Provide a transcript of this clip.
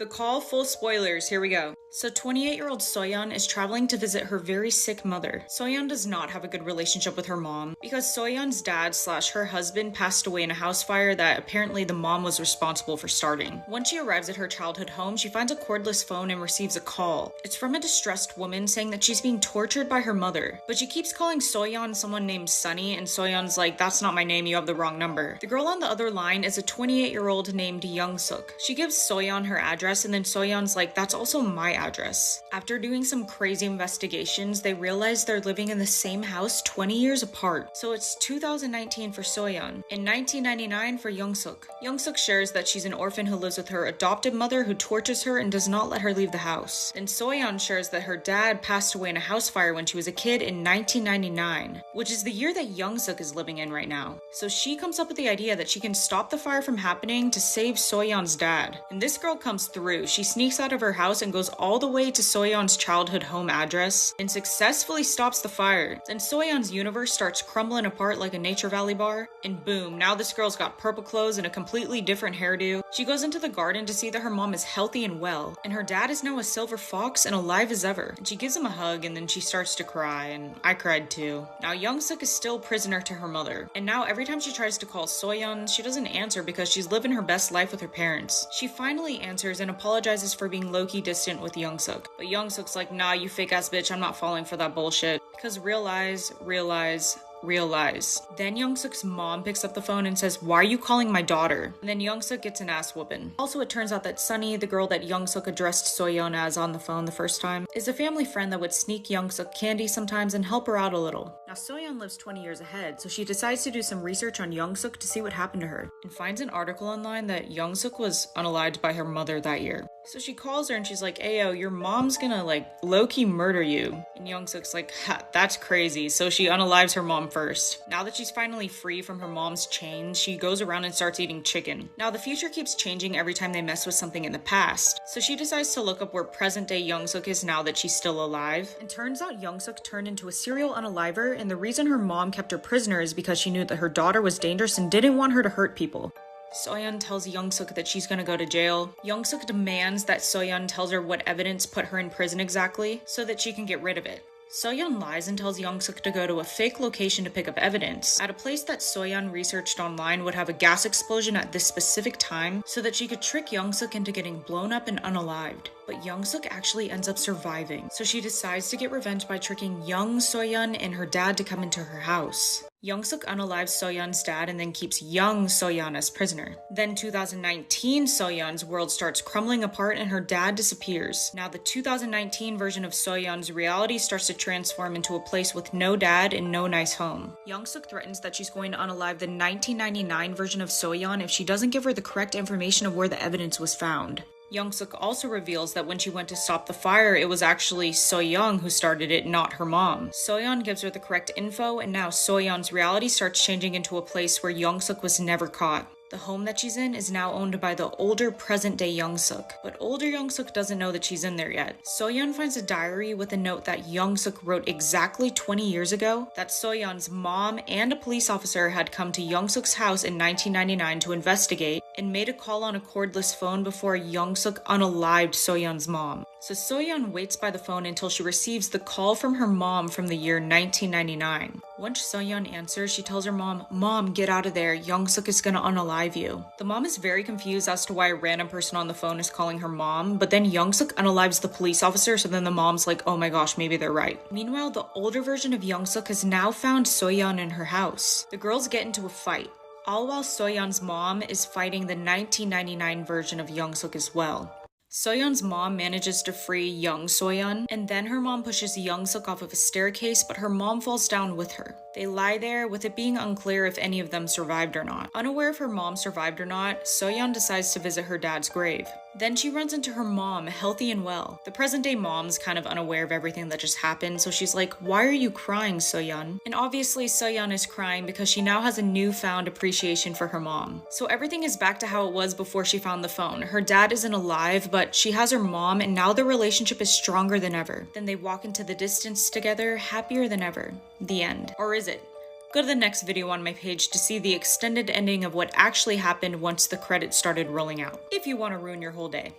The call, full spoilers, here we go. So 28-year-old Soyeon is traveling to visit her very sick mother. Soyeon does not have a good relationship with her mom because Soyeon's dad / her husband passed away in a house fire that apparently the mom was responsible for starting. Once she arrives at her childhood home, she finds a cordless phone and receives a call. It's from a distressed woman saying that she's being tortured by her mother, but she keeps calling Soyeon someone named Sunny, and Soyeon's like, "That's not my name, you have the wrong number." The girl on the other line is a 28-year-old named Young-suk. She gives Soyeon her address, and then Soyeon's like, "That's also my address." After doing some crazy investigations, they realize they're living in the same house 20 years apart. So it's 2019 for Soyeon and 1999 for Young-suk. Young-suk shares that she's an orphan who lives with her adopted mother who tortures her and does not let her leave the house. And Soyeon shares that her dad passed away in a house fire when she was a kid in 1999, which is the year that Young-suk is living in right now. So she comes up with the idea that she can stop the fire from happening to save Soyeon's dad. And this girl comes through. She sneaks out of her house and goes all the way to Soyeon's childhood home address and successfully stops the fire. Then Soyeon's universe starts crumbling apart like a Nature Valley bar, and boom, now this girl's got purple clothes and a completely different hairdo. She goes into the garden to see that her mom is healthy and well, and her dad is now a silver fox and alive as ever. And she gives him a hug, and then she starts to cry, and I cried too. Now Young-suk is still prisoner to her mother, and now every time she tries to call Soyeon, she doesn't answer because she's living her best life with her parents. She finally answers and apologizes for being low-key distant with Young-suk, but Young-suk's like, "Nah, you fake ass bitch, I'm not falling for that bullshit." Because real lies. Then Young-suk's mom picks up the phone and says, "Why are you calling my daughter?" And then Young-suk gets an ass whooping. Also, it turns out that Sunny, the girl that Young-suk addressed Soyeon as on the phone the first time, is a family friend that would sneak Young-suk candy sometimes and help her out a little. Now Soyeon lives 20 years ahead, so she decides to do some research on Young-suk to see what happened to her, and finds an article online that Young-suk was unalived by her mother that year. So she calls her and she's like, "Ayo, your mom's gonna low-key murder you." And Young-suk's like, "Ha, that's crazy." So she unalives her mom first. Now that she's finally free from her mom's chains, she goes around and starts eating chicken. Now the future keeps changing every time they mess with something in the past. So she decides to look up where present day Young-suk is now that she's still alive. And turns out Young-suk turned into a serial unaliver, and the reason her mom kept her prisoner is because she knew that her daughter was dangerous and didn't want her to hurt people. Soyeon tells Young-suk that she's gonna go to jail. Young-suk demands that Soyeon tells her what evidence put her in prison exactly, so that she can get rid of it. Soyeon lies and tells Young-suk to go to a fake location to pick up evidence, at a place that Soyeon researched online would have a gas explosion at this specific time, so that she could trick Young-suk into getting blown up and unalived. But Young-suk actually ends up surviving, so she decides to get revenge by tricking young Soyeon and her dad to come into her house. Young-suk unalives Soyeon's dad and then keeps young Soyeon as prisoner. Then 2019 Soyeon's world starts crumbling apart and her dad disappears. Now the 2019 version of Soyeon's reality starts to transform into a place with no dad and no nice home. Young-suk threatens that she's going to unalive the 1999 version of Soyeon if she doesn't give her the correct information of where the evidence was found. Young-suk also reveals that when she went to stop the fire, it was actually Soyeon who started it, not her mom. Soyeon gives her the correct info, and now Soyeon's reality starts changing into a place where Young-suk was never caught. The home that she's in is now owned by the older present-day Young-suk, but older Young-suk doesn't know that she's in there yet. Soyeon finds a diary with a note that Young-suk wrote exactly 20 years ago, that Soyeon's mom and a police officer had come to Young-suk's house in 1999 to investigate, and made a call on a cordless phone before Young-suk unalived Soyeon's mom. So Soyeon waits by the phone until she receives the call from her mom from the year 1999. Once Soyeon answers, she tells her mom, "Mom, get out of there, Young-suk is gonna unalive you." The mom is very confused as to why a random person on the phone is calling her mom, but then Young-suk unalives the police officer, so then the mom's like, "Oh my gosh, maybe they're right." Meanwhile, the older version of Young-suk has now found Soyeon in her house. The girls get into a fight, all while Soyeon's mom is fighting the 1999 version of Young-suk as well. Soyeon's mom manages to free young Soyeon, and then her mom pushes Young-suk off of a staircase, but her mom falls down with her. They lie there, with it being unclear if any of them survived or not. Unaware if her mom survived or not, Soyeon decides to visit her dad's grave. Then she runs into her mom, healthy and well. The present-day mom's kind of unaware of everything that just happened, so she's like, "Why are you crying, Soyeon?" And obviously Soyeon is crying because she now has a newfound appreciation for her mom. So everything is back to how it was before she found the phone. Her dad isn't alive, but she has her mom, and now their relationship is stronger than ever. Then they walk into the distance together, happier than ever. The end. Or is it? Go to the next video on my page to see the extended ending of what actually happened once the credits started rolling out, if you want to ruin your whole day.